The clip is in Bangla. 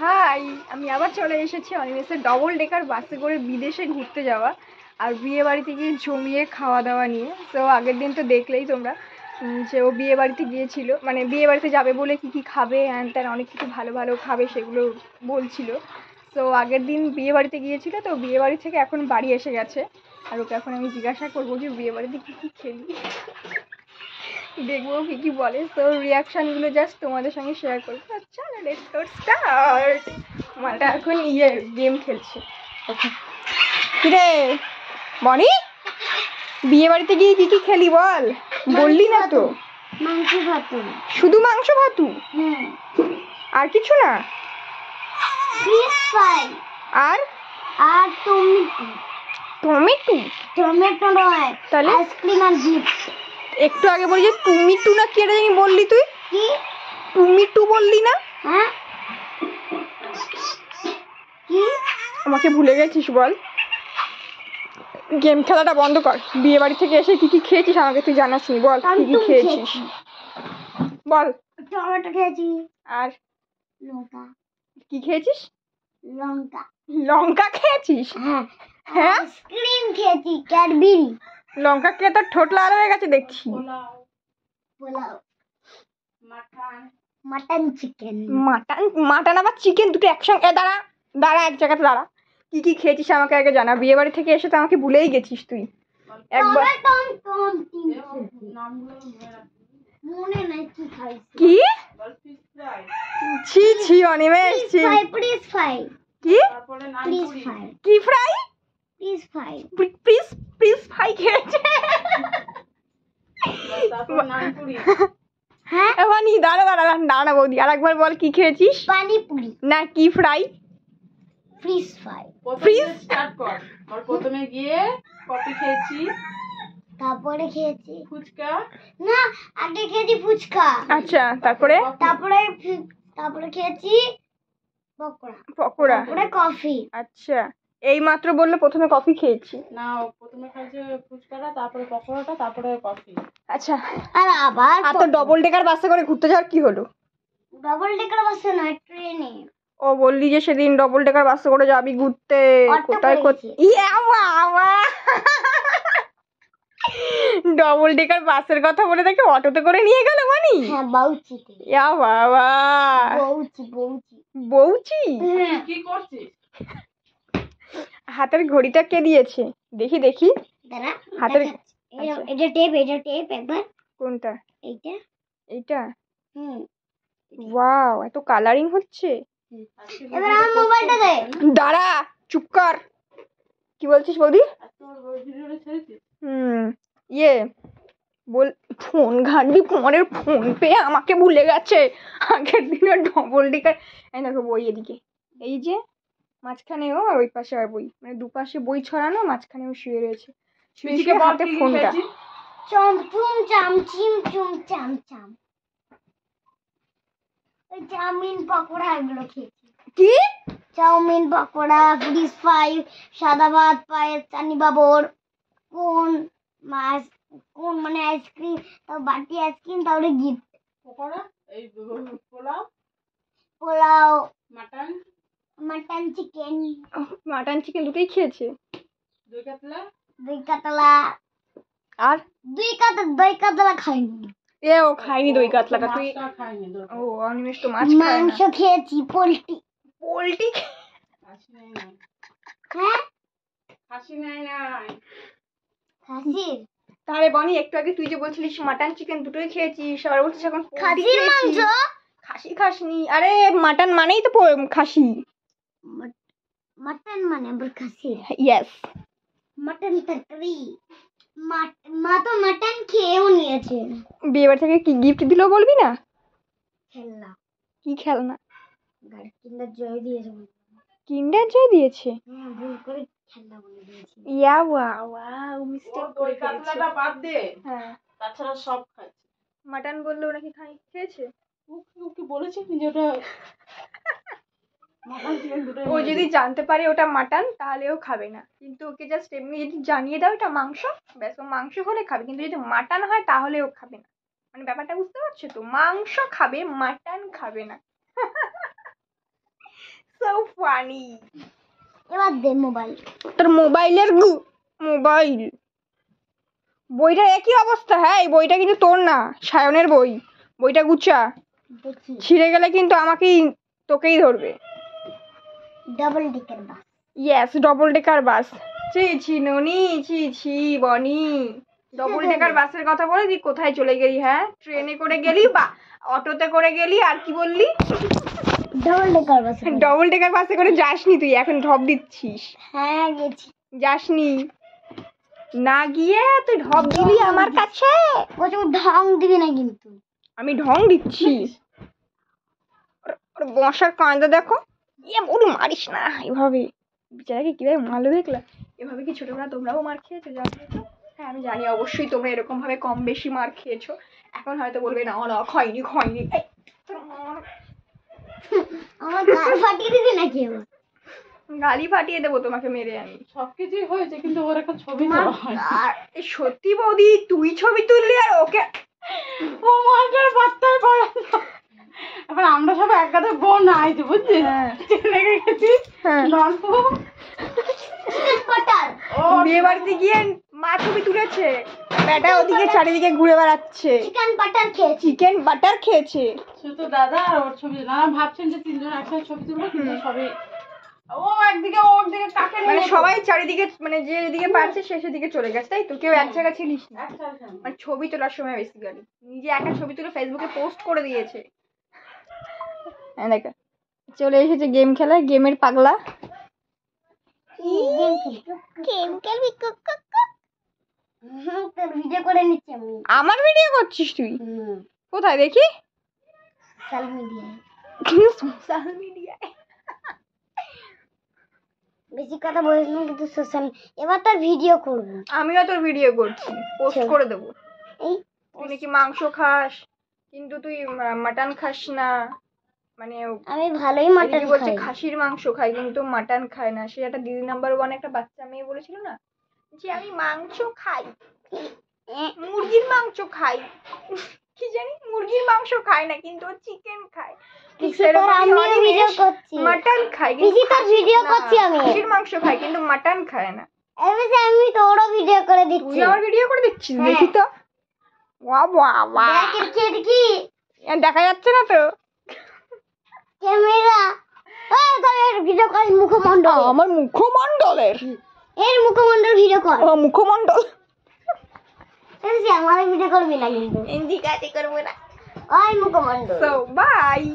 হাই, আমি আবার চলে এসেছি অনিমেষের ডবল ডেকার বাসে করে বিদেশে ঘুরতে যাওয়া আর বিয়ে বাড়িতে গিয়ে জমিয়ে খাওয়া দাওয়া নিয়ে। তো আগের দিন তো দেখলেই তোমরা যে ও বিয়ে বাড়িতে গিয়েছিল, মানে বিয়ে বাড়িতে যাবে বলে কী কী খাবে অ্যান্ড তার অনেক কিছু ভালো ভালো খাবে সেগুলো বলছিল। তো আগের দিন বিয়ে বাড়িতে গিয়েছিল, তো বিয়ে বাড়ি থেকে এখন বাড়ি এসে গেছে। আর ওকে এখন আমি জিজ্ঞাসা করবো যে বিয়ে বাড়িতে কী কী খেলি, দেখবো কি কি বলে। তো রিয়াকশনগুলো জাস্ট তোমাদের সঙ্গে শেয়ার করবো। আচ্ছা, লেটস স্টার্ট। মাটা এখন গেম খেলছে। কিরে বনি, বিয়ে বাড়িতে গিয়ে কি কি খেলি বল? বললি না তো। মাংস ভাত। শুধু মাংস ভাতু? আর কিছু না? ফিশ ফ্রাই আর আর টমেটো। টমেটো? টমেটো নয়, তাহলে আইসক্রিম আর চিপস। একটু আগে বলি যে টুমিটু না কি এটা জানি বললি তুই? কি টুমিটু বললি না? হ্যাঁ, কি আমাকে ভুলে গেছিস বল। গেম খেলাটা বন্ধ কর। বিয়ে বাড়ি থেকে এসে কি কি খেয়েছিস আমাকে তুই জানাসনি, বল কি কি খেয়েছিস বল। টমেটো খেয়েছি। আর লঙ্কা। কি খেয়েছিস? লঙ্কা। লঙ্কা খেয়েছিস? হ্যাঁ। হ্যাঁ, আইসক্রিম খেয়েছি, ক্যাডবেরি। লঙ্কা খেয়ে তোর ঠোঁট লাল হয়ে গেছে দেখছি। Pulao, mutton chicken. মাটন আবার চিকেন দুটো একসঙ্গে? দাঁড়া দাঁড়া, এক জায়গাতে দাঁড়া। কি কি খেয়েছিস আমাকে আগে জানা। বিয়ে বাড়ি থেকে এসে তো আমাকে ভুলেই গেছিস তুই একবার। মনে নাই কি খাইছি। কি? ছি ছি অনিমেষ, ছি। Please fry. কি প্লিজ ফ্রাই। কি fry? Please fry. Please please fry খেয়েছে। হ্যাঁ, এবানি দাঁড়া দাঁড়া দাঁড়া বৌদি, আর একবার বল কি খেয়েছিস? পানিপুরি না কি fry? Fish fry. Fridge start কর। আর প্রথমে গিয়ে কফি খেয়েছি, তারপরে খেয়েছি ফুচকা। না, আগে খেয়েছি ফুচকা। আচ্ছা, তারপরে তারপরে খেয়েছি পকোড়া। পকোড়া। তারপরে কফি। আচ্ছা, এই মাত্র বললে প্রথমে কফি খেয়েছি। না, ও প্রথমে খাইছে ফুচকাটা, তারপরে পকোড়াটা, তারপরে কফি। আচ্ছা, আর আবার আর তো ডবল ডেকার বাসে করে ঘুরতে যাওয়ার কি হলো? ডবল ডেকার বাসে নয়, ট্রেনে। ও বললি যে সেদিন ডবল ডেকার বাসে করে যাবি ঘুরতে। অটো কোথায় করেছি। ইয়া বাবা, ডবল ডেকার বাসের কথা বলে তাকে অটোতে করে নিয়ে গেল মানি? হ্যাঁ, বাউচিতে। ইয়া বাবা, বউচি। বউচি। হ্যাঁ। কি করছিস? হাতের ঘড়িটা কে দিয়েছে? দেখি দেখি দাঁড়া, হাতের। এটা টেপ একবার। কোনটা? এইটা। এইটা? হুম। ওয়াও, এত কালারিং হচ্ছে। এবার আমার মোবাইলটা দে। দাঁড়া, চুপ কর। কি বলছিস বৌদি? তোর ভিডিওটা ছেড়েছিস? ইয়ে বল, ফোন ঘাটবি, ফোনের ফোন পেয়ে আমাকে ভুলে গেছে আগের দিনের ডবল ডেকার। এই দেখো বই এদিকে, এই যে মাঝখানেও আর ওই পাশে আর বই, মানে দুপাশে বই ছড়ানো, মাঝখানেও শুয়ে রয়েছে। শুয়ে শুয়ে হাতে ফোনটা। চম চুম চাম চিম চুম চাম চাম। ওই চাউমিন পকোড়া এগুলো খেয়েছি। কি? চাউমিন পকোড়া, ফ্রিজ ফ্রাই, সাদা ভাত, পায়েস, চানি বাবর, কোন মাছ, কোন মানে আইসক্রিম, তাও বাটি আইসক্রিম, তাহলে গিফট। পকোড়া, এই pulao, mutton chicken, mutton chicken দুটোই খেয়েছে। দই কাতলা। আর দই কাতলা খাইনি। ও খাইনি দই কাতলাটা তুই? খাইনি। ও অনিমেষ তো মাছ খায় না। মাংস খেয়েছি, পোল্ট্রি। হ্যাঁ, খাসি নাই। খাসির তাহলে বনি, একটু আগে তুই যে বলছিলিস মাটন চিকেন দুটোই খেয়েছিস, আর বলছিস এখন খাসির মাংস। খাসি খাসনি? আরে মাটন মানেই তো খাসি। মাটন মানে আবার খাসি? ইয়েস। মাটন তরকারি। মা তো মাটন খেয়েও নিয়েছে। বিয়ে বাড়ি থেকে কি গিফট দিলো বলবি না? খেলনা। কি খেলনা? কিন্ডার জয় দিয়েছে। কিন্ডার জয় দিয়েছে? হ্যাঁ, ভুল করে খেলনা বলে দিয়েছি। ইয়া বাবা, মিস্টেক করে ফেলেছে। কাতলাটা বাদ দে, হ্যাঁ, তাছাড়া সব খাচ্ছে। মাটন বললো নাকি খেয়েছে। ওকে বলেছে যে ওটা মাটন চিকেন দুটোই। ও যদি জানতে পারে ওটা মাটন তাহলে ও খাবে না, কিন্তু ওকে জাস্ট এমনি যদি জানিয়ে দাও এটা মাংস, ব্যাস ও মাংস হলে খাবে, কিন্তু যদি মাটন হয় তাহলে ও খাবে না। মানে ব্যাপারটা বুঝতে পারছো তো? মাংস খাবে, মাটন খাবে না। So funny. এবার দে মোবাইল। তোর মোবাইলের মোবাইল বইটার একই অবস্থা। হ্যাঁ, এই বইটা কিন্তু তোর না, সায়নের বই। বইটা গুছা, দেখি ছিঁড়ে গেলে কিন্তু তোকেই ধরবে। Double decker bus. Yes, double decker bus. ছি ননি, ছি বনি। ডবল ডেকার বাসের কথা বলে তুই কোথায় চলে গেলি? হ্যাঁ, ট্রেনে করে গেলি বা অটোতে করে গেলি, আর কি বললি? ডাবল ডিকের বাস। ডবল ডেকার বাসে করে যাসনি তুই, এখন ঢপ দিচ্ছিস। হ্যাঁ গেছি। যাসনি, না গিয়ে তুই ঢপ দিলি আমার কাছে। প্রচুর ঢং দিবি না কিন্তু। আমি ঢং দিচ্ছি? ওর বসার কাঁদা দেখো। ওরে মারিস না এভাবে, বিচারাকে কিভাবে মারলো দেখলা? এভাবে কি ছোটবেলা তোমরাও মার খেয়েছো? হ্যাঁ, আমি জানি অবশ্যই তোমরা এরকম ভাবে কম বেশি মার খেয়েছো। এখন হয়তো বলবে না না খাইনি। এই, তোর মার। আমার গাল ফাটিয়ে দিবি নাকি? গালি ফাটিয়ে দেবো তোমাকে মেরে আমি। সবকিছুই হয়েছে, কিন্তু ওর একটা ছবি তোলা হয়। আর এই সত্যি বৌদি, তুই ছবি তুললি আর ওকে? ও মাটার বাচ্চায় পড়ে না। এবার আমরা সব এক গাদা বোন আইছি, বুঝছিস? হ্যাঁ। চলে গেছি হ্যাঁ। গল্প। কটার বিয়ে বাড়িতে গিয়ে মা ছবি তুলেছে, বেটা ওদিকে চারিদিকে ঘুরে বেড়াচ্ছে। চিকেন বাটার খেয়েছি। চিকেন বাটার খেয়েছে। শুধু দাদা আর ওর ছবি না, ভাবছেন যে তিনজন একসাথে ছবি তুলবো, কিন্তু সবই ও একদিকে ও একদিকে কাকে মানে সবাই চারিদিকে, মানে যে দিকে পারছে সে সেদিকে চলে গেছে, তাই তো? কেউ এক জায়গায় ছিলিস না। মানে ছবি তোলার সময় বেসিক্যালি নিজে একা ছবি তুলে ফেসবুকে পোস্ট করে দিয়েছে। হ্যাঁ, দেখ চলে এসেছে গেম খেলা, গেমের পাগলা। গেম খেলবি? তোর ভিডিও করে নিচ্ছি আমি। আমার ভিডিও করছিস তুই? কোথায় দেখি? সোশ্যাল মিডিয়ায়। সোশ্যাল মিডিয়ায়। বেশি কথা বলিস না কিন্তু সোশ্যাল। এবার তোর ভিডিও করব। আমিও তোর ভিডিও করছি, পোস্ট করে দেবো। এই তুই নাকি মাংস খাস, কিন্তু তুই মাটন খাস না। মানে আমি ভালোই মাটন এদিকে বলছে খাই। খাসির মাংস খায় কিন্তু মাটন খায় না। সে একটা দিদি নাম্বার 1 একটা বাচ্চা মেয়ে বলেছিল না যে আমি মাংস খাই, মুরগির মাংস খাই। কি জানি মুরগির মাংস খায় না, কিন্তু ও চিকেন খায়। মাটন খায় কিন্তু ভিডিও করছি আমি। খাসির মাংস খায় কিন্তু মাটন খায় না। আমি তোরও ভিডিও করে দিচ্ছি। তুই আমার ভিডিও করে দিচ্ছিস? দেখি তো। ওয়া ওয়া ওয়া, কি দেখা যাচ্ছে না তো ক্যামেরা? তোর ভিডিও কর মুখমণ্ডল। আমার মুখমণ্ডলের এর মুখমণ্ডল ভিডিও কর। মুখমণ্ডল আমার ভিডিও করবি না কিন্তু। ঠিক আছে, করবো না। ওই মুখমণ্ডল। So bye.